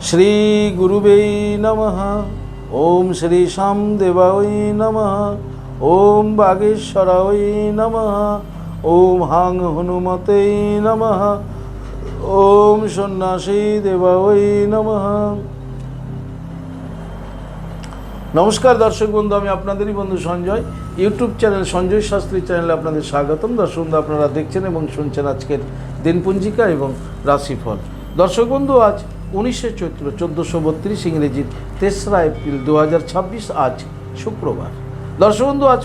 শ্রী গুরুবে নমঃ। ওম শ্রী শ্যামদেবায় নমঃ। ওম বাগেশ্বরায় নমঃ। ওম হাং হনুমতে নমঃ। ওম সন্ন্যাসী দেবায় নমঃ। নমস্কার দর্শক বন্ধু, আমি আপনাদেরই বন্ধু সঞ্জয়। ইউটিউব চ্যানেল সঞ্জয় শাস্ত্রী চ্যানেলে আপনাদের স্বাগতম। দর্শক বন্ধু, আপনারা দেখছেন এবং শুনছেন আজকের দিনপঞ্জিকা এবং রাশিফল। দর্শক বন্ধু, আজ 19শে চৈত্র 1432 ইংরেজির 3রা এপ্রিল 2026, আজ শুক্রবার। দর্শক বন্ধু, আজ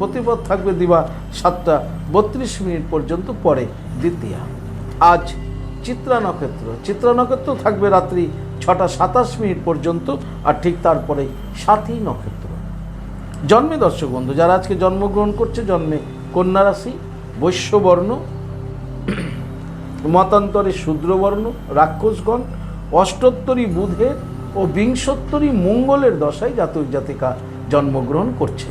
প্রতিপদ থাকবে দিবা 7টা 32 পর্যন্ত, পরে দ্বিতীয়া। আজ চিত্রা নক্ষত্র থাকবে রাত্রি 6টা 27 পর্যন্ত, আর ঠিক তারপরে সাথী নক্ষত্র। জন্মে দর্শক বন্ধু, যারা আজকে জন্মগ্রহণ করছে, জন্মে কন্যা রাশি, বৈশ্যবর্ণ, মতান্তরে শূদ্রবর্ণ, রাক্ষসগণ, অষ্টোত্তরী বুধের ও বিংশোত্তরী মঙ্গলের দশায় জাতক জাতিকা জন্মগ্রহণ করছে।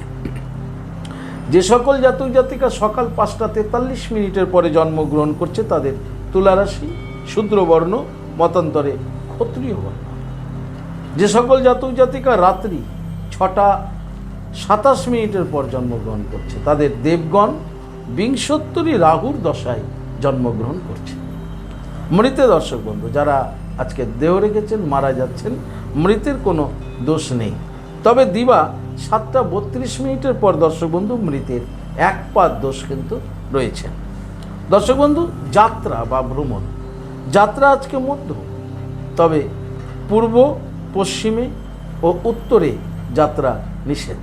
যে সকল জাতক জাতিকা সকাল 5টা 43 পরে জন্মগ্রহণ করছে, তাদের তুলা রাশি, শূদ্রবর্ণ, মতান্তরে ক্ষত্রিয় বর্ণ। যে সকল জাতক জাতিকা রাত্রি 6টা 27 পর জন্মগ্রহণ করছে, তাদের দেবগণ, বিংশোত্তরী রাহুর দশায় জন্মগ্রহণ করছে। মৃতে দর্শক বন্ধু, যারা আজকে দেহ রেখেছেন, মারা যাচ্ছেন, মৃতের কোনো দোষ নেই। তবে দিবা 7টা 32 পর দর্শক বন্ধু, মৃতের এক পাদ দোষ কিন্তু রয়েছে। দর্শক বন্ধু, যাত্রা বা ভ্রমণ, যাত্রা আজকে মধ্য, তবে পূর্ব, পশ্চিমে ও উত্তরে যাত্রা নিষেধ।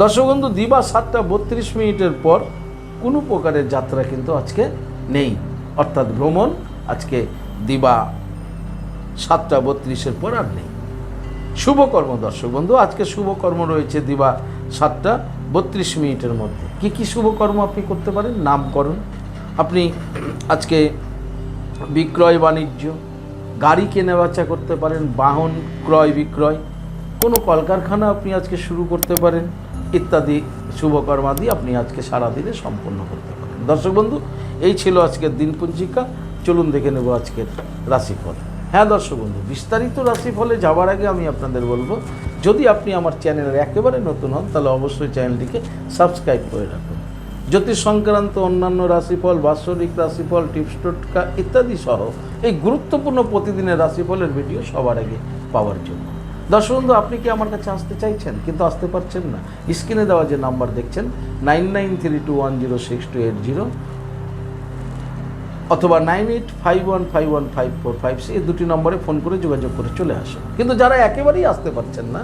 দর্শক বন্ধু, দিবা 7টা 32 পর কোনো প্রকারের যাত্রা কিন্তু আজকে নেই, অর্থাৎ ভ্রমণ আজকে দিবা 7টা 32 পর আর নেই। শুভকর্ম দর্শক বন্ধু, আজকে শুভকর্ম রয়েছে দিবা 7টা 32 মধ্যে। কি কি শুভকর্ম আপনি করতে পারেন? নামকরণ, আপনি আজকে বিক্রয় বাণিজ্য, গাড়ি কেনা বেচা করতে পারেন, বাহন ক্রয় বিক্রয়, কোনো কলকারখানা আপনি আজকে শুরু করতে পারেন, ইত্যাদি শুভকর্মাদি আপনি আজকে সারাদিনে সম্পন্ন করতে পারেন। দর্শক বন্ধু, এই ছিল আজকের দিনপঞ্জিকা। চলুন দেখে নেব আজকের রাশিফল। হ্যাঁ দর্শক বন্ধু, বিস্তারিত রাশিফলে যাওয়ার আগে আমি আপনাদের বলবো, যদি আপনি আমার চ্যানেলের একেবারে নতুন হন, তাহলে অবশ্যই চ্যানেলটিকে সাবস্ক্রাইব করে রাখুন। জ্যোতিষ সংক্রান্ত অন্যান্য রাশিফল, বাৎসরিক রাশিফল, টিপস টোটকা ইত্যাদি সহ এই গুরুত্বপূর্ণ প্রতিদিনের রাশিফলের ভিডিও সবার আগে পাওয়ার জন্য। দর্শক বন্ধু, আপনি কি আমার কাছে আসতে চাইছেন কিন্তু আসতে পারছেন না? স্ক্রিনে দেওয়া যে নাম্বার দেখছেন 9932106280 অথবা 9851515456, এই দুটি নম্বরে ফোন করে যোগাযোগ করে চলে আসুন। কিন্তু যারা একেবারেই আসতে পারছেন না,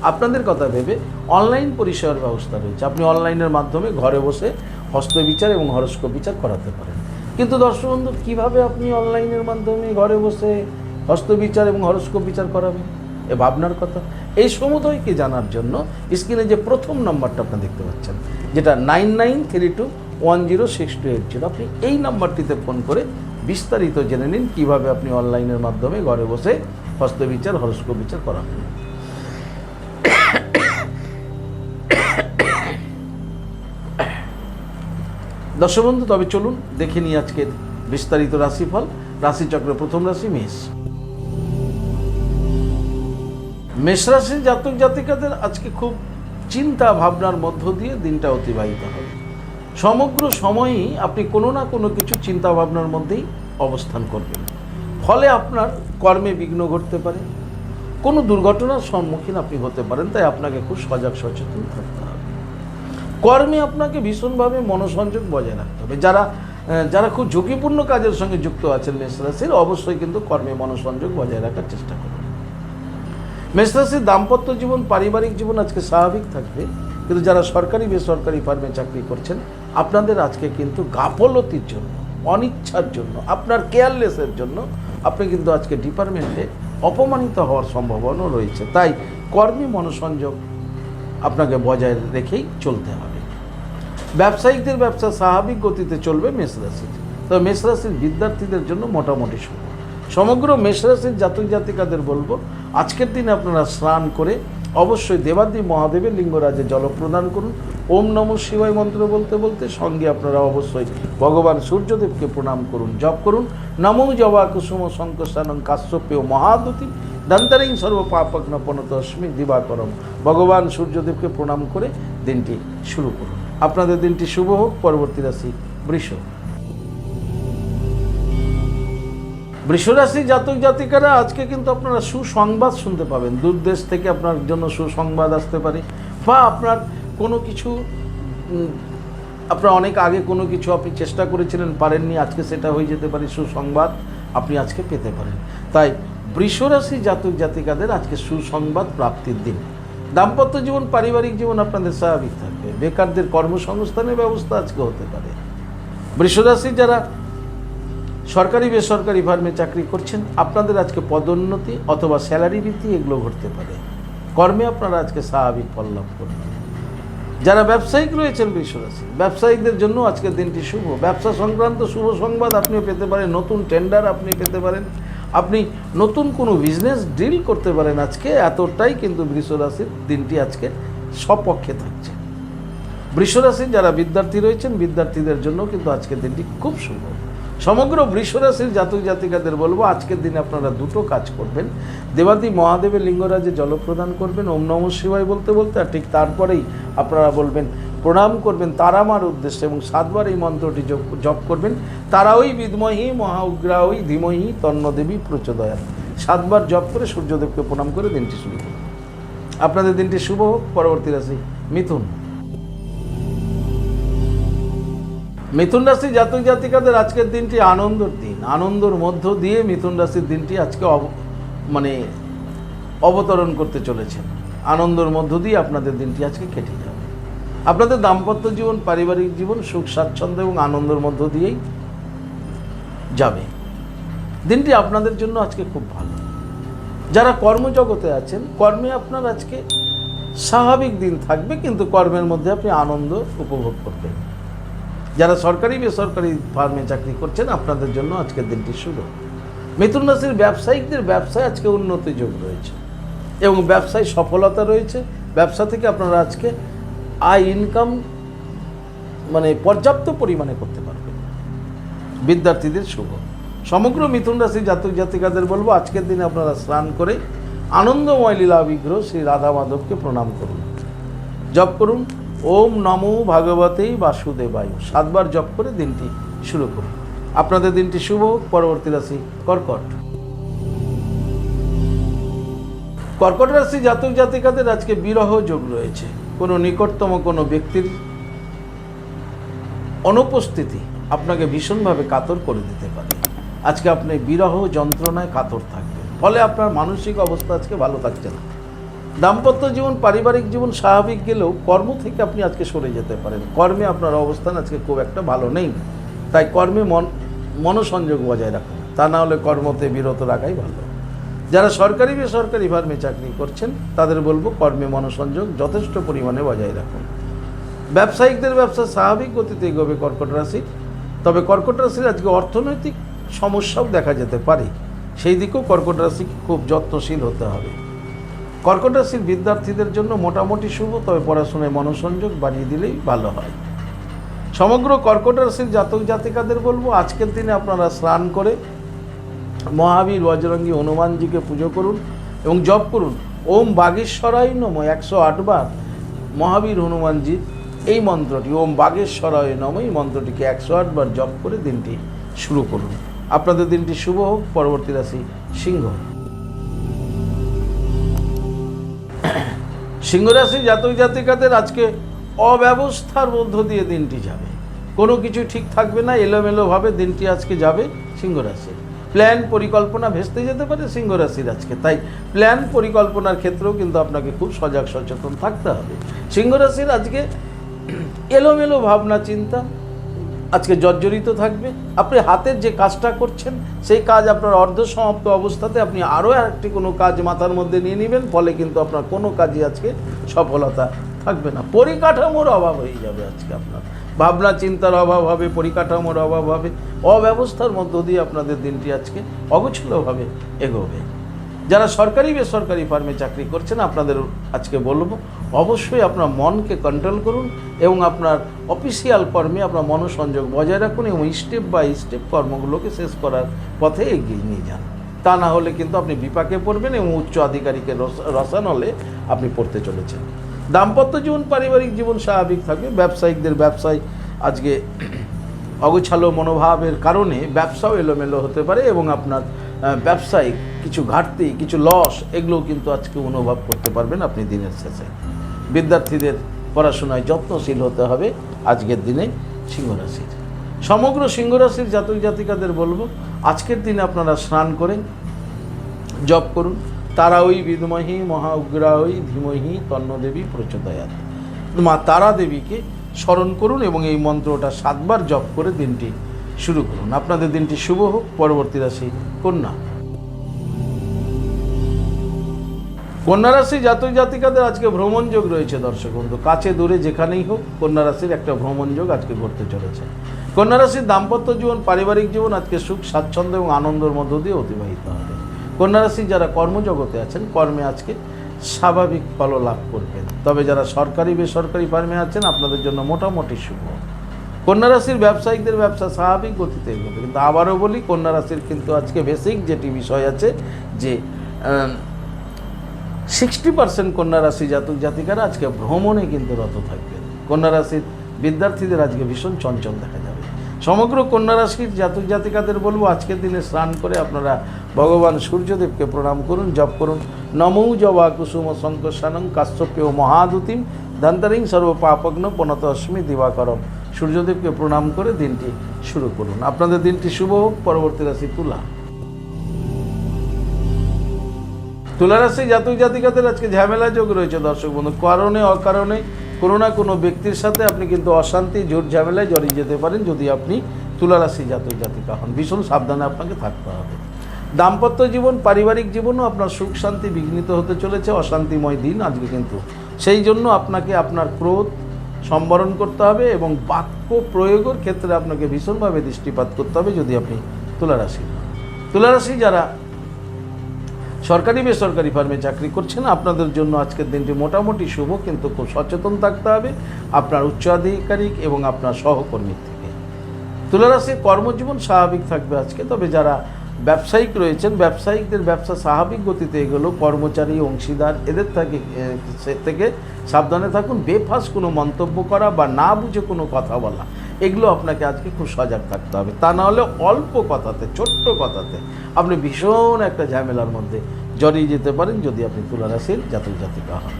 আপনাদের কথা ভেবে অনলাইন পরিষেবার ব্যবস্থা রয়েছে। আপনি অনলাইনের মাধ্যমে ঘরে বসে হস্তবিচার এবং হরস্কোপ বিচার করাতে পারেন। কিন্তু দর্শক বন্ধু, কীভাবে আপনি অনলাইনের মাধ্যমে ঘরে বসে হস্তবিচার এবং হরস্কোপ বিচার করাবেন, এ ভাবনার কথা। এই সমুদয়কে জানার জন্য স্ক্রিনে যে প্রথম নম্বরটা আপনি দেখতে পাচ্ছেন, যেটা 9932106280, আপনি এই নাম্বারটিতে ফোন করে বিস্তারিত জেনে নিন কীভাবে আপনি অনলাইনের মাধ্যমে ঘরে বসে হস্তবিচার হরস্কোপ বিচার করাবেন। দর্শক বন্ধু, তবে চলুন দেখে নিই আজকের বিস্তারিত রাশিফল। রাশিচক্রের প্রথম রাশি মেষ। মেষ রাশির জাতক জাতিকাদের আজকে খুব চিন্তা ভাবনার মধ্য দিয়ে দিনটা অতিবাহিত হবে। সমগ্র সময়ই আপনি কোনো না কোনো কিছু চিন্তা ভাবনার মধ্যেই অবস্থান করবেন। ফলে আপনার কর্মে বিঘ্ন ঘটতে পারে, কোনো দুর্ঘটনার সম্মুখীন আপনি হতে পারেন। তাই আপনাকে খুব সজাগ সচেতন থাকতে হবে। কর্মে আপনাকে ভীষণভাবে মনোসংযোগ বজায় রাখতে হবে। যারা খুব ঝুঁকিপূর্ণ কাজের সঙ্গে যুক্ত আছেন মেষ রাশির, অবশ্যই কিন্তু কর্মে মনোসংযোগ বজায় রাখার চেষ্টা করুন। মেষ রাশির দাম্পত্য জীবন, পারিবারিক জীবন আজকে স্বাভাবিক থাকবে। কিন্তু যারা সরকারি বেসরকারি ফার্মে চাকরি করছেন, আপনাদের আজকে কিন্তু গাফলতির জন্য, অনিচ্ছার জন্য, আপনার কেয়ারলেসের জন্য আপনি কিন্তু আজকে ডিপার্টমেন্টে অপমানিত হওয়ার সম্ভাবনা রয়েছে। তাই কর্মী মনোসংযোগ আপনাকে বজায় রেখেই চলতে হবে। ব্যবসায়িকদের ব্যবসা স্বাভাবিক গতিতে চলবে মেষ রাশির। তবে মেষ রাশির বিদ্যার্থীদের জন্য মোটামুটি শুভ। সমগ্র মেষ রাশির জাতক জাতিকাদের বলবো, আজকের দিনে আপনারা স্নান করে অবশ্যই দেবাদেবী মহাদেবের লিঙ্গরাজে জল প্রদান করুন। ওম নমঃ শিবায় মন্ত্র বলতে বলতে সঙ্গে আপনারা অবশ্যই ভগবান সূর্যদেবকে প্রণাম করুন, জপ করুন নমো জবা কুসুম শঙ্কস্থানং কাশ্যপেয় মহাদুতি দন্তরিং সর্ব পাপগ্ন পনতস্মি দিবাকরম। ভগবান সূর্যদেবকে প্রণাম করে দিনটি শুরু করুন। আপনাদের দিনটি শুভ হোক। পরবর্তী রাশি বৃষ। বৃষরাশি জাতক জাতিকারা আজকে কিন্তু আপনারা সুসংবাদ শুনতে পাবেন। দূর দেশ থেকে আপনার জন্য সুসংবাদ আসতে পারে, বা আপনার কোনো কিছু আপনার অনেক আগে কোনো কিছু আপনি চেষ্টা করেছিলেন পারেননি, আজকে সেটা হয়ে যেতে পারে, সুসংবাদ আপনি আজকে পেতে পারেন। তাই বৃষরাশি জাতক জাতিকাদের আজকে সুসংবাদ প্রাপ্তির দিন। দাম্পত্য জীবন পারিবারিক জীবন আপনাদের স্বাভাবিক থাকবে। বেকারদের কর্মসংস্থানের ব্যবস্থা আজকে হতে পারে। বৃষরাশি যারা সরকারি বেসরকারি ফার্মে চাকরি করছেন আপনাদের আজকে পদোন্নতি অথবা স্যালারি বৃদ্ধি এগুলো ঘটতে পারে। কর্মে আপনারা আজকে স্বাভাবিক ফল লাভ করবেন। যারা ব্যবসায়িক রয়েছেন বৃষরাশি, ব্যবসায়িকদের জন্য আজকের দিনটি শুভ। ব্যবসা সংক্রান্ত শুভ সংবাদ আপনিও পেতে পারেন, নতুন টেন্ডার আপনি পেতে পারেন, আপনি নতুন কোনো বিজনেস ডিল করতে পারেন আজকে। এতটাই কিন্তু বৃষরাশির দিনটি আজকে স্বপক্ষে থাকছে। বৃষরাশির যারা বিদ্যার্থী রয়েছেন বিদ্যার্থীদের জন্য কিন্তু আজকের দিনটি খুব শুভ। সমগ্র বৃষরাশির জাতক জাতিকাদের বলবো আজকের দিনে আপনারা দুটো কাজ করবেন। দেবাদি মহাদেবের লিঙ্গরাজে জল প্রদান করবেন ওম নমঃ শিবায় বলতে বলতে, আর ঠিক তারপরেই আপনারা বলবেন প্রণাম করবেন তারামার উদ্দেশ্যে এবং 7 বার এই মন্ত্রটি জপ করবেন। তারা ওই বিদ্মহি মহা উগ্রা ওই ধীমহি তন্নদেবী প্রচোদয়াৎ। 7 বার জপ করে সূর্যদেবকে প্রণাম করে দিনটি শুরু করুন। আপনাদের দিনটি শুভ হোক। পরবর্তী রাশি মিথুন। মিথুন রাশি জাতক জাতিকাদের আজকের দিনটি আনন্দের দিন। আনন্দের মধ্য দিয়ে মিথুন রাশির দিনটি আজকে অবতরণ করতে চলেছেন। আনন্দের মধ্য দিয়ে আপনাদের দিনটি আজকে কেটে যাবে। আপনাদের দাম্পত্য জীবন পারিবারিক জীবন সুখ স্বাচ্ছন্দ্য এবং আনন্দের মধ্য দিয়েই যাবে। দিনটি আপনাদের জন্য আজকে খুব ভালো। যারা কর্মজগতে আছেন কর্মে আপনার আজকে স্বাভাবিক দিন থাকবে, কিন্তু কর্মের মধ্যে আপনি আনন্দ উপভোগ করবেন। যারা সরকারি বেসরকারি ফার্মে চাকরি করছেন আপনাদের জন্য আজকের দিনটি শুভ। মিথুন রাশির ব্যবসায়িকদের ব্যবসায় আজকে উন্নতি যোগ রয়েছে এবং ব্যবসায় সফলতা রয়েছে। ব্যবসা থেকে আপনারা আজকে আয় ইনকাম পর্যাপ্ত পরিমাণে করতে পারবেন। বিদ্যার্থীদের শুভ। সমগ্র মিথুন রাশির জাতক জাতিকাদের বলবো আজকের দিনে আপনারা স্নান করে আনন্দময় লীলা বিগ্রহ শ্রী রাধা মাধবকে প্রণাম করুন, জপ করুন ওম নমো ভগবতে বাসুদেবায়। 7 বার জপ করে দিনটি শুরু করুন। আপনাদের দিনটি শুভ। পরবর্তী রাশি কর্কট। কর্কট রাশি জাতক জাতিকাদের আজকে বিরহ যোগ রয়েছে। কোনো নিকটতম কোনো ব্যক্তির অনুপস্থিতি আপনাকে ভীষণভাবে কাতর করে দিতে পারে। আজকে আপনি বিরহ যন্ত্রণায় কাতর থাকবেন, ফলে আপনার মানসিক অবস্থা আজকে ভালো থাকছে না। দাম্পত্য জীবন পারিবারিক জীবন স্বাভাবিক গেলেও কর্ম থেকে আপনি আজকে সরে যেতে পারেন। কর্মে আপনার অবস্থান আজকে খুব একটা ভালো নেই, তাই কর্মে মনোসংযোগ বজায় রাখুন, তা না হলে কর্মতে বিরত রাখাই ভালো। যারা সরকারি বেসরকারি ফার্মে চাকরি করছেন তাদের বলবো কর্মে মনোসংযোগ যথেষ্ট পরিমাণে বজায় রাখুন। ব্যবসায়িকদের ব্যবসা স্বাভাবিক গতিতে এগোবে কর্কট রাশি। তবে কর্কট রাশির আজকে অর্থনৈতিক সমস্যাও দেখা যেতে পারে, সেই দিকেও কর্কট রাশিকে খুব যত্নশীল হতে হবে। কর্কট রাশির বিদ্যার্থীদের জন্য মোটামুটি শুভ, তবে পড়াশোনায় মনোসংযোগ বাড়িয়ে দিলেই ভালো হয়। সমগ্র কর্কট রাশির জাতক জাতিকাদের বলবো আজকের দিনে আপনারা স্নান করে মহাবীর বজরঙ্গী হনুমানজিকে পুজো করুন এবং জপ করুন ওম বাগেশ্বরায় নমঃ। 108 বার মহাবীর হনুমানজির এই মন্ত্রটি ওম বাগেশ্বরায় নমঃ এই মন্ত্রটিকে 108 বার জপ করে দিনটি শুরু করুন। আপনাদের দিনটি শুভ হোক। পরবর্তী রাশি সিংহ। সিংহ রাশি জাতক জাতিকাদের আজকে অব্যবস্থার মধ্য দিয়ে দিনটি যাবে। কোনো কিছু ঠিক থাকবে না, এলোমেলোভাবে দিনটি আজকে যাবে সিংহ রাশি। প্ল্যান পরিকল্পনা ভেস্তে যেতে পারে সিংহ রাশির আজকে, তাই প্ল্যান পরিকল্পনার ক্ষেত্রেও কিন্তু আপনাকে খুব সজাগ সচেতন থাকতে হবে। সিংহ রাশির আজকে এলোমেলো ভাবনা চিন্তা আজকে জর্জরিত থাকবে। আপনি হাতের যে কাজটা করছেন সেই কাজ আপনার অর্ধসমাপ্ত অবস্থাতে আপনি আরও একটি কোনো কাজ মাথার মধ্যে নিয়ে নেবেন, ফলে কিন্তু আপনার কোনো কাজই আজকে সফলতা থাকবে না। পরিকাঠামোর অভাব হয়ে যাবে আজকে, আপনার ভাবনা চিন্তার অভাব হবে, পরিকাঠামোর অভাব হবে, অব্যবস্থার মধ্য দিয়ে আপনাদের দিনটি আজকে অগোছলভাবে এগোবে। যারা সরকারি বেসরকারি ফার্মে চাকরি করছেন আপনাদের আজকে বলবো অবশ্যই আপনার মনকে কন্ট্রোল করুন এবং আপনার অফিসিয়াল কর্মে আপনার মনোসংযোগ বজায় রাখুন এবং স্টেপ বাই স্টেপ কর্মগুলোকে শেষ করার পথে এগিয়ে নিয়ে যান। তা না হলে কিন্তু আপনি বিপাকে পড়বেন এবং উচ্চ আধিকারিকের রসানলে আপনি পড়তে চলেছেন। দাম্পত্য জীবন পারিবারিক জীবন স্বাভাবিক থাকবে। ব্যবসায়িকদের ব্যবসায় আজকে অগোছালো মনোভাবের কারণে ব্যবসাও এলোমেলো হতে পারে এবং আপনার ব্যবসায়িক কিছু ঘাটতি কিছু লস এগুলোও কিন্তু আজকে অনুভব করতে পারবেন আপনি দিনের শেষে। বিদ্যার্থীদের পড়াশোনায় যত্নশীল হতে হবে আজকের দিনে সিংহরাশির। সমগ্র সিংহরাশির জাতক জাতিকাদের বলবো আজকের দিনে আপনারা স্নান করে জপ করুন তারা ওই বিদ্মহি মহা উগ্রাওই ধীমহি তন্নদেবী প্রচোদয়াৎ। মা তারা দেবীকে স্মরণ করুন এবং এই মন্ত্রটা 7 বার জপ করে দিনটি শুরু করুন। আপনাদের দিনটি শুভ হোক। পরবর্তী রাশি কন্যা। কন্যা রাশি জাতক জাতিকাদের আজকে ভ্রমণ যোগ রয়েছে। দর্শক বন্ধু, কাছে দূরে যেখানেই হোক কন্যা রাশির একটা ভ্রমণ যোগ আজকে ঘটতে চলেছে। কন্যা রাশির দাম্পত্য জীবন পারিবারিক জীবন আজকে সুখ স্বাচ্ছন্দ্য এবং আনন্দের মধ্য দিয়ে অতিবাহিত হবে। কন্যা রাশি যারা কর্মজগতে আছেন কর্মে আজকে স্বাভাবিক ফল লাভ করবেন। তবে যারা সরকারি বেসরকারি ফার্মে আছেন আপনাদের জন্য মোটামুটি শুভ। কন্যা রাশির ব্যবসায়িকদের ব্যবসা স্বাভাবিক গতিতে এগোবে। কিন্তু আবারও বলি কন্যা রাশির কিন্তু আজকে বেসিক যেটি বিষয় আছে যে 60% কন্যা রাশি জাতক জাতিকারা আজকে ভ্রমণে কিন্তু রত থাকবেন। কন্যা রাশির বিদ্যার্থীদের আজকে ভীষণ চঞ্চল দেখা যাবে। সমগ্র কন্যা রাশির জাতক জাতিকাদের বলবো আজকের দিনে স্নান করে আপনারা ভগবান সূর্যদেবকে প্রণাম করুন, জপ করুন নমো জবা কুসুম শঙ্কসানং কাশ্যপেয় মহাদুতিম ধন্তরিং সর্বপাপগ্ন পনত অস্মি দিবাকরম। সূর্যদেবকে প্রণাম করে দিনটি শুরু করুন। আপনাদের দিনটি শুভ হোক। পরবর্তী রাশি তুলা। তুলা রাশি জাতক জাতিকাদের আজকে ঝামেলা যোগ রয়েছে। দর্শক বন্ধু, কারণে অকারণে কোনো না কোনো ব্যক্তির সাথে আপনি কিন্তু অশান্তি ঝুট ঝামেলায় জড়িয়ে যেতে পারেন যদি আপনি তুলা রাশি জাতক জাতিকা হন। ভীষণ সাবধানে আপনাকে থাকতে হবে। দাম্পত্য জীবন পারিবারিক জীবনও আপনার সুখ শান্তি বিঘ্নিত হতে চলেছে। অশান্তিময় দিন আজকে কিন্তু। সেই জন্য আপনাকে আপনার ক্রোধ সম্বরণ করতে হবে এবং বাক্য প্রয়োগের ক্ষেত্রে আপনাকে ভীষণভাবে দৃষ্টিপাত করতে হবে যদি আপনি তুলা রাশি হন। তুলা রাশি যারা সরকারি বেসরকারি ফার্মে চাকরি করছেন আপনাদের জন্য আজকের দিনটি মোটামুটি শুভ, কিন্তু খুব সচেতন থাকতে হবে আপনার উচ্চাধিকারিক এবং আপনার সহকর্মীর থেকে। তুলা রাশির কর্মজীবন স্বাভাবিক থাকবে আজকে। তবে যারা ব্যবসায়িক রয়েছেন ব্যবসায়িকদের ব্যবসা স্বাভাবিক গতিতে এগোলো। কর্মচারী অংশীদার এদের থেকে সাবধানে থাকুন। বেফাস কোনো মন্তব্য করা বা না বুঝে কোনো কথা বলা এগুলো আপনাকে আজকে খুব সজাগ থাকতে হবে। তা না হলে অল্প কথাতে ছোট্ট কথাতে আপনি ভীষণ একটা ঝামেলার মধ্যে জড়িয়ে যেতে পারেন যদি আপনি তুলা রাশির জাতক জাতিকা হন।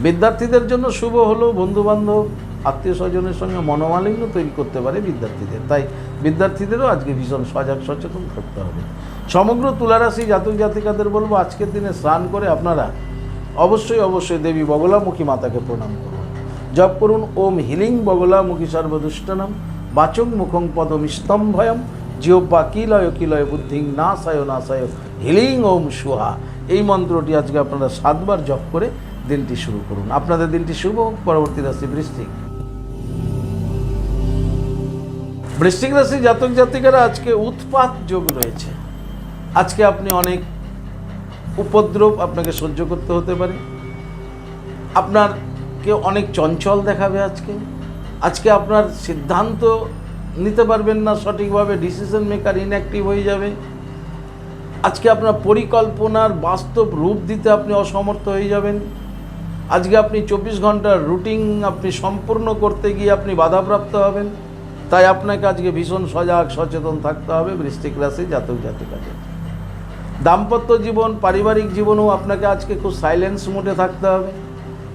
বিদ্যার্থীদের জন্য শুভ হলো বন্ধুবান্ধব আত্মীয় স্বজনের সঙ্গে মনোমালিন্য তৈরি করতে পারে বিদ্যার্থীদের। তাই বিদ্যার্থীদেরও আজকে ভীষণ সজাগ সচেতন থাকতে হবে। সমগ্র তুলা রাশি জাতক জাতিকাদের বলবো আজকের দিনে স্নান করে আপনারা অবশ্যই দেবী বগলামুখী মাতাকে প্রণাম করুন, জপ করুন ওম হিলিং বগলামুখী সর্বদুষ্টনাম বাচং মুখং পদম স্তম্ভয়ম জিহ্বা কিলয় বুদ্ধিং নাশায় হিলিং ওম সুহা। এই মন্ত্রটি আজকে আপনারা 7 বার জপ করে দিনটি শুরু করুন। আপনাদের দিনটি শুভ। পরবর্তী রাশি বৃশ্চিক। বৃশ্চিক রাশি জাতক জাতিকারা আজকে উৎপাত যোগ রয়েছে। আজকে আপনি অনেক উপদ্রব আপনাকে সহ্য করতে হতে পারে। আপনারকে অনেক চঞ্চল দেখাবে আজকে আপনার সিদ্ধান্ত নিতে পারবেন না সঠিকভাবে, ডিসিশন মেকার ইনঅ্যাক্টিভ হয়ে যাবে। আজকে আপনার পরিকল্পনার বাস্তব রূপ দিতে আপনি অসমর্থ হয়ে যাবেন। আজকে আপনি 24 ঘন্টার রুটিন আপনি সম্পূর্ণ করতে গিয়ে আপনি বাধাপ্রাপ্ত হবেন। তাই আপনাকে আজকে ভীষণ সজাগ সচেতন থাকতে হবে বৃশ্চিক রাশি জাতক জাতিকাদের। দাম্পত্য জীবন পারিবারিক জীবনেও আপনাকে আজকে খুব সাইলেন্স মোডে থাকতে হবে।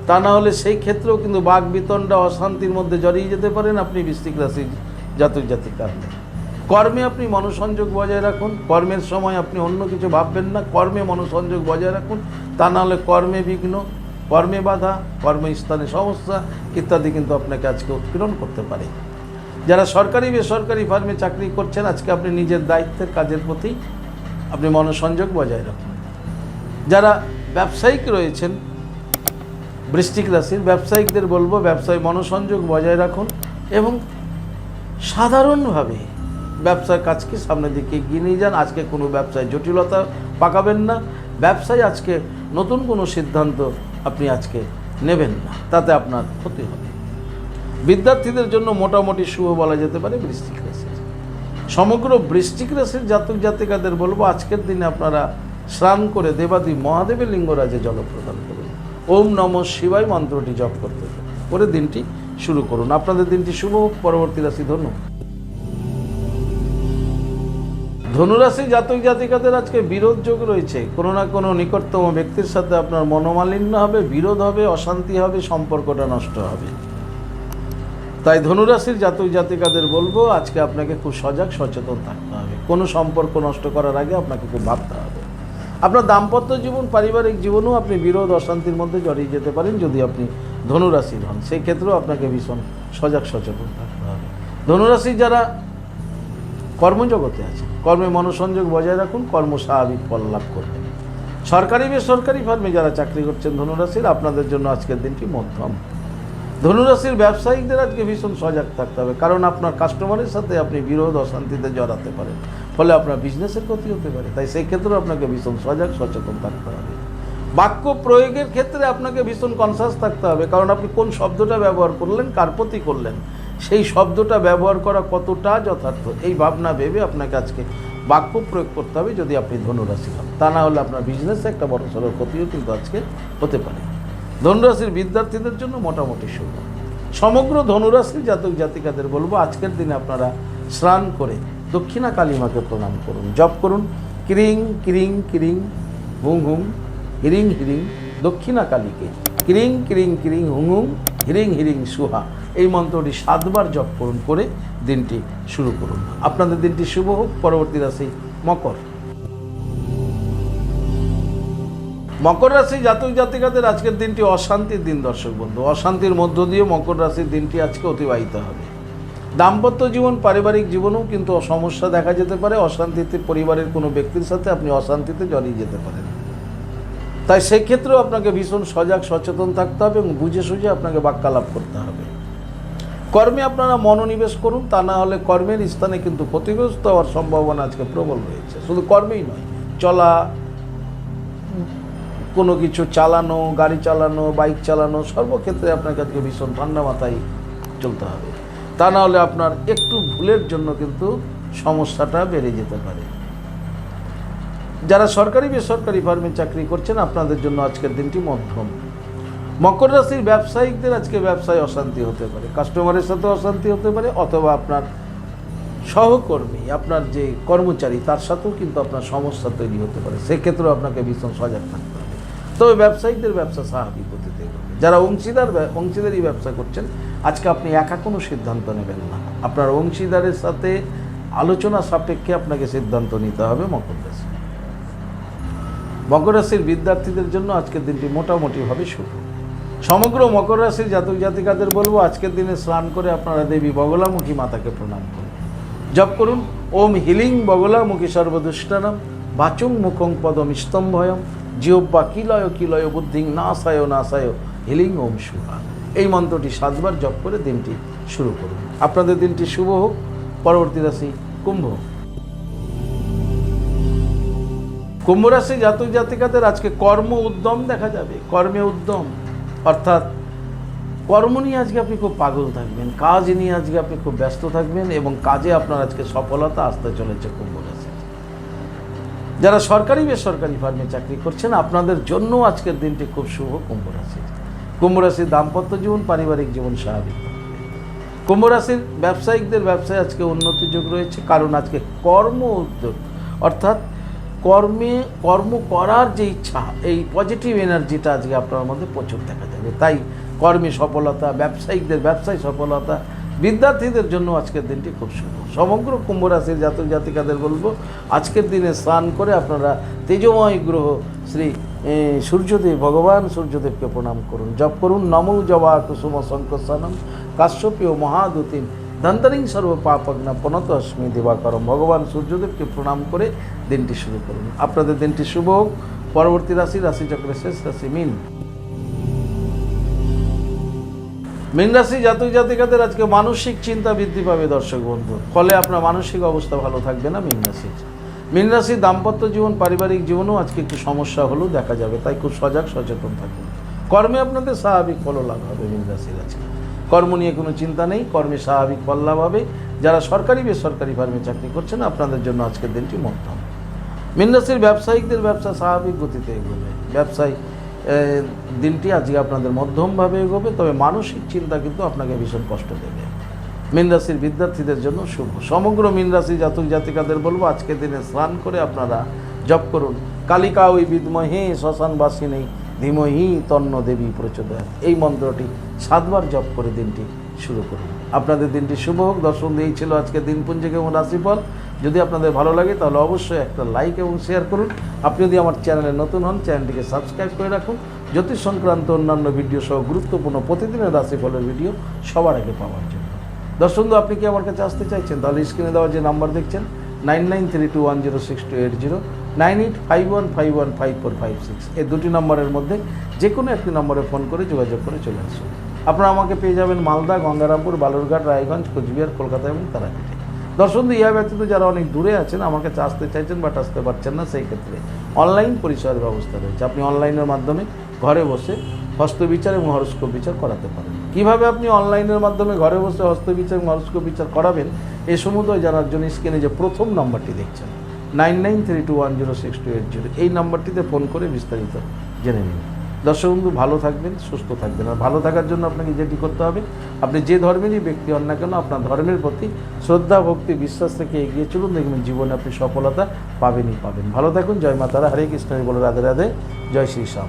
তা না হলে সেই ক্ষেত্রেও কিন্তু বাক বিতণ্ডা অশান্তির মধ্যে জড়িয়ে যেতে পারেন আপনি বৃশ্চিক রাশি জাতক জাতিকা। কর্মে আপনি মনোসংযোগ বজায় রাখুন। কর্মের সময় আপনি অন্য কিছু ভাববেন না, কর্মে মনোসংযোগ বজায় রাখুন। তা না হলে কর্মে বিঘ্ন, কর্মে বাধা, কর্মস্থানে সমস্যা ইত্যাদি কিন্তু আপনাকে আজকে উৎপীড়ন করতে পারে। যারা সরকারি বেসরকারি ফার্মে চাকরি করছেন আজকে আপনি নিজের দায়িত্বের কাজের প্রতি আপনি মনোসংযোগ বজায় রাখুন। যারা ব্যবসায়িক রয়েছেন বৃশ্চিক রাশির ব্যবসায়িকদের বলবো ব্যবসায় মনোসংযোগ বজায় রাখুন এবং সাধারণভাবে ব্যবসার কাজকে সামনের দিকে এগিয়ে নিয়ে যান। আজকে কোনো ব্যবসায় জটিলতা পাকাবেন না। ব্যবসায় আজকে নতুন কোনো সিদ্ধান্ত আপনি আজকে নেবেন না, তাতে আপনার ক্ষতি হবে। বিদ্যার্থীদের জন্য মোটামুটি শুভ বলা যেতে পারে বৃশ্চিক রাশির। সমগ্র বৃশ্চিক রাশির জাতক জাতিকাদের বলবো আজকের দিনে আপনারা স্নান করে দেবাদি মহাদেবের লিঙ্গরাজে জল প্রদান করুন। ওম নমঃ শিবায় মন্ত্রটি জপ করতে করে দিনটি শুরু করুন। আপনাদের দিনটি শুভ হোক। পরবর্তী রাশি ধনু। ধনুরাশি জাতক জাতিকাদের আজকে বিরোধ যোগ রয়েছে। কোনো না কোনো নিকটতম ব্যক্তির সাথে আপনার মনোমালিন্য হবে, বিরোধ হবে, অশান্তি হবে, সম্পর্কটা নষ্ট হবে। তাই ধনুরাশির জাতক জাতিকাদের বলবো আজকে আপনাকে খুব সজাগ সচেতন থাকতে হবে। কোনো সম্পর্ক নষ্ট করার আগে আপনাকে খুব ভাবতে হবে। আপনার দাম্পত্য জীবন, পারিবারিক জীবনেও আপনি বিরোধ অশান্তির মধ্যে জড়িয়ে যেতে পারেন যদি আপনি ধনুরাশির হন। সেই ক্ষেত্রেও আপনাকে ভীষণ সজাগ সচেতন থাকতে হবে। ধনুরাশি যারা কর্মজগতে আছে, কর্মে মনোসংযোগ বজায় রাখুন, কর্ম স্বাভাবিক ফল লাভ করবেন। সরকারি বেসরকারি ফার্মে যারা চাকরি করছেন ধনুরাশির, আপনাদের জন্য আজকের দিনটি মধ্যম। ধনুরাশির ব্যবসায়িকদের আজকে ভীষণ সজাগ থাকতে হবে, কারণ আপনার কাস্টমারের সাথে আপনি বিরোধ অশান্তিতে জড়াতে পারেন, ফলে আপনার বিজনেসের ক্ষতি হতে পারে। তাই সেই ক্ষেত্রে আপনাকে ভীষণ সজাগ সচেতন থাকতে হবে। বাক্য প্রয়োগের ক্ষেত্রে আপনাকে ভীষণ কনসাস থাকতে হবে, কারণ আপনি কোন শব্দটা ব্যবহার করলেন, কার প্রতি করলেন, সেই শব্দটা ব্যবহার করা কতটা যথার্থ, এই ভাবনা ভেবে আপনাকে আজকে বাক্য প্রয়োগ করতে হবে যদি আপনি ধনুরাশি হন। তা না হলে আপনার বিজনেসে একটা বড় সড়ো ক্ষতিও কিন্তু আজকে হতে পারে। ধনুরাশির বিদ্যার্থীদের জন্য মোটামুটি শুভ। সমগ্র ধনুরাশির জাতক জাতিকাদের বলবো আজকের দিনে আপনারা স্নান করে দক্ষিণা কালীমাকে প্রণাম করুন, জপ করুন ক্রিং ক্রিং ক্রিং হুং হুং হিরিং হিরিং দক্ষিণা কালীকে, ক্রিং ক্রিং ক্রিং হুং হুং হিরিং হিরিং সুহা, এই মন্ত্রটি 7 বার জপ করুন, করে দিনটি শুরু করুন। আপনাদের দিনটি শুভ হোক। পরবর্তী রাশি মকর। মকর রাশি জাতক জাতিকাদের আজকের দিনটি অশান্তির দিন দর্শক বন্ধু। অশান্তির মধ্য দিয়ে মকর রাশির দিনটি আজকে অতিবাহিত হবে। দাম্পত্য জীবন, পারিবারিক জীবনেও কিন্তু সমস্যা দেখা যেতে পারে। অশান্তিতে পরিবারের কোনো ব্যক্তির সাথে আপনি অশান্তিতে জড়িয়ে যেতে পারেন। তাই সেই ক্ষেত্রেও আপনাকে ভীষণ সজাগ সচেতন থাকতে হবে এবং বুঝে সুঝে আপনাকে বাক্যালাপ করতে হবে। কর্মে আপনারা মনোনিবেশ করুন, তা না হলে কর্মের স্থানে কিন্তু ক্ষতিগ্রস্ত হওয়ার সম্ভাবনা আজকে প্রবল রয়েছে। শুধু কর্মেই নয়, চলা, কোনো কিছু চালানো, গাড়ি চালানো, বাইক চালানো, সর্বক্ষেত্রে আপনাকে আজকে ভীষণ ঠান্ডা মাথায় চলতে হবে। তা না হলে আপনার একটু ভুলের জন্য কিন্তু সমস্যাটা বেড়ে যেতে পারে। যারা সরকারি বেসরকারি ফার্মে চাকরি করছেন, আপনাদের জন্য আজকের দিনটি মধ্যম। মকর রাশির ব্যবসায়িকদের আজকে ব্যবসায় অশান্তি হতে পারে, কাস্টমারের সাথে অশান্তি হতে পারে, অথবা আপনার সহকর্মী, আপনার যে কর্মচারী, তার সাথেও কিন্তু আপনার সমস্যা তৈরি হতে পারে। সেক্ষেত্রেও আপনাকে ভীষণ সজাগ থাকতে হবে। তবে ব্যবসায়িকদের ব্যবসা স্বাভাবিক গতিতে এগোবে। যারা অংশীদারি ব্যবসা করছেন, আজকে আপনি একা কোনো সিদ্ধান্ত নেবেন না। আপনার অংশীদারের সাথে আলোচনা সাপেক্ষে আপনাকে সিদ্ধান্ত নিতে হবে। মকর রাশির বিদ্যার্থীদের জন্য আজকের দিনটি মোটামুটিভাবে শুভ। সমগ্র মকর রাশির জাতক জাতিকাদের বলবো আজকের দিনে স্নান করে আপনারা দেবী বগলামুখী মাতাকে প্রণাম করুন, জপ করুন ওম হিলিং বগলামুখী সর্বদুষ্টানাম বাচুং মুখং পদম স্তম্ভয়ম জিহ্বা কিলয় কিলয় বুদ্ধিং নাসায় নাসায় হিলিং ওম সুহা, এই মন্ত্রটি 7 বার জপ করে দিনটি শুরু করুন। আপনাদের দিনটি শুভ হোক। পরবর্তী রাশি কুম্ভ। কুম্ভ রাশি জাতক জাতিকাদের আজকে কর্ম উদ্যম দেখা যাবে। কর্মে উদ্যম অর্থাৎ কর্ম নিয়ে আজকে আপনি খুব পাগল থাকবেন, কাজ নিয়ে আজকে আপনি খুব ব্যস্ত থাকবেন এবং কাজে আপনার আজকে সফলতা আসতে চলেছে। কুম্ভ রাশি যারা সরকারি বেসরকারি ফার্মে চাকরি করছেন, আপনাদের জন্য আজকের দিনটি খুব শুভ। কুম্ভ রাশির দাম্পত্য জীবন, পারিবারিক জীবন স্বাভাবিক। কুম্ভ রাশির ব্যবসায়িকদের ব্যবসায় আজকে উন্নতি যোগ রয়েছে, কারণ আজকে কর্ম উদ্যোগ অর্থাৎ কর্ম করার যে ইচ্ছা, এই পজিটিভ এনার্জিটা আজকে আপনার মধ্যে প্রচুর দেখা যাবে। তাই কর্মে সফলতা, ব্যবসায়িকদের ব্যবসায় সফলতা, বিদ্যার্থীদের জন্য আজকের দিনটি খুব শুভ। সমগ্র কুম্ভ রাশির জাতক জাতিকাদের বলবো আজকের দিনে স্নান করে আপনারা তেজময় গ্রহ শ্রী সূর্যদেব, ভগবান সূর্যদেবকে প্রণাম করুন, জপ করুন নমো জবা কুসুম শঙ্কসানম কাশ্যপীয় মহাদুতিম ধন্তরিং সর্ব পাপগ্না পনত অস্মি দিবাকরম, ভগবান সূর্যদেবকে প্রণাম করে দিনটি শুরু করুন। আপনাদের দিনটি শুভ হোক। পরবর্তী রাশিচক্রের শেষ রাশি মীন। মীন রাশি জাতক জাতিকাদের আজকে মানসিক চিন্তা বৃদ্ধি পাবে দর্শক বন্ধু, ফলে আপনার মানসিক অবস্থা ভালো থাকবে না। মীন রাশির মীন রাশির দাম্পত্য জীবন, পারিবারিক জীবনেও আজকে একটু সমস্যা হলেও দেখা যাবে, তাই খুব সজাগ সচেতন থাকুন। কর্মে আপনাদের স্বাভাবিক ফল লাভ হবে। মীন রাশির আজকে কর্ম নিয়ে কোনো চিন্তা নেই, কর্মে স্বাভাবিক ফল লাভ হবে। যারা সরকারি বেসরকারি ফার্মে চাকরি করছেন আপনাদের জন্য আজকের দিনটি মধ্যম। মীন রাশির ব্যবসায়িকদের ব্যবসা স্বাভাবিক গতিতে এগোবে। ব্যবসায় দিনটি আজকে আপনাদের মধ্যমভাবে এগোবে, তবে মানসিক চিন্তা কিন্তু আপনাকে ভীষণ কষ্ট দেবে। মীন রাশির বিদ্যার্থীদের জন্য শুভ। সমগ্র মীন রাশি জাতক জাতিকাদের বলবো আজকের দিনে স্নান করে আপনারা জপ করুন কালিকা ওই বিদ্মহে শ্মশানবাসিনী ধীমহি তন্ন দেবী প্রচোদয়াৎ। এই মন্ত্রটি 7 বার জপ করে দিনটি শুরু করুন। আপনাদের দিনটি শুভ হোক। দর্শন, এই ছিল আজকে দিনপুঞ্জিক এবং রাশিফল। যদি আপনাদের ভালো লাগে তাহলে অবশ্যই একটা লাইক এবং শেয়ার করুন। আপনি যদি আমার চ্যানেলে নতুন হন চ্যানেলটিকে সাবস্ক্রাইব করে রাখুন জ্যোতিষ সংক্রান্ত অন্যান্য ভিডিও সহ গুরুত্বপূর্ণ প্রতিদিনের রাশিফলের ভিডিও সবার আগে পাওয়ার জন্য। দর্শক, আপনি কি আমার কাছে আসতে চাইছেন তাহলে স্ক্রিনে দেওয়া যে নাম্বার দেখছেন 9932106280, 9851515456, এই দুটি নম্বরের মধ্যে যে কোনো একটি নম্বরে ফোন করে যোগাযোগ করে চলে আসুন। আপনারা আমাকে পেয়ে যাবেন মালদা, গঙ্গারামপুর, বালুরঘাট, রায়গঞ্জ, কোচবিহার, কলকাতা এবং তারাপীঠে। দর্শক, ইহা ব্যতীত যারা অনেক দূরে আছেন আমার কাছে আসতে চাইছেন বাট আসতে পারছেন না, সেই ক্ষেত্রে অনলাইন পরিষেবার ব্যবস্থা রয়েছে। আপনি অনলাইনের মাধ্যমে ঘরে বসে হস্তবিচার এবং হরস্কোপ বিচার করাতে পারেন। কীভাবে আপনি অনলাইনের মাধ্যমে ঘরে বসে হস্তবিচার এবং হরস্কোপ বিচার করাবেন এ সমুদয় জানার জন্য স্ক্রিনে যে প্রথম নাম্বারটি দেখছেন 9932106280, এই নাম্বারটিতে ফোন করে বিস্তারিত জেনে নিন। দর্শক বন্ধু, ভালো থাকবেন, সুস্থ থাকবেন। আর ভালো থাকার জন্য আপনাকে যেটি করতে হবে, আপনি যে ধর্মেরই ব্যক্তি হন না কেন আপনার ধর্মের প্রতি শ্রদ্ধা, ভক্তি, বিশ্বাস থেকে এগিয়ে চলুন, দেখবেন জীবনে আপনি সফলতা পাবেনই পাবেন। ভালো থাকুন। জয় মা তারা, হরে কৃষ্ণ বলে রাধে রাধে, জয় শ্রী শ্যাম।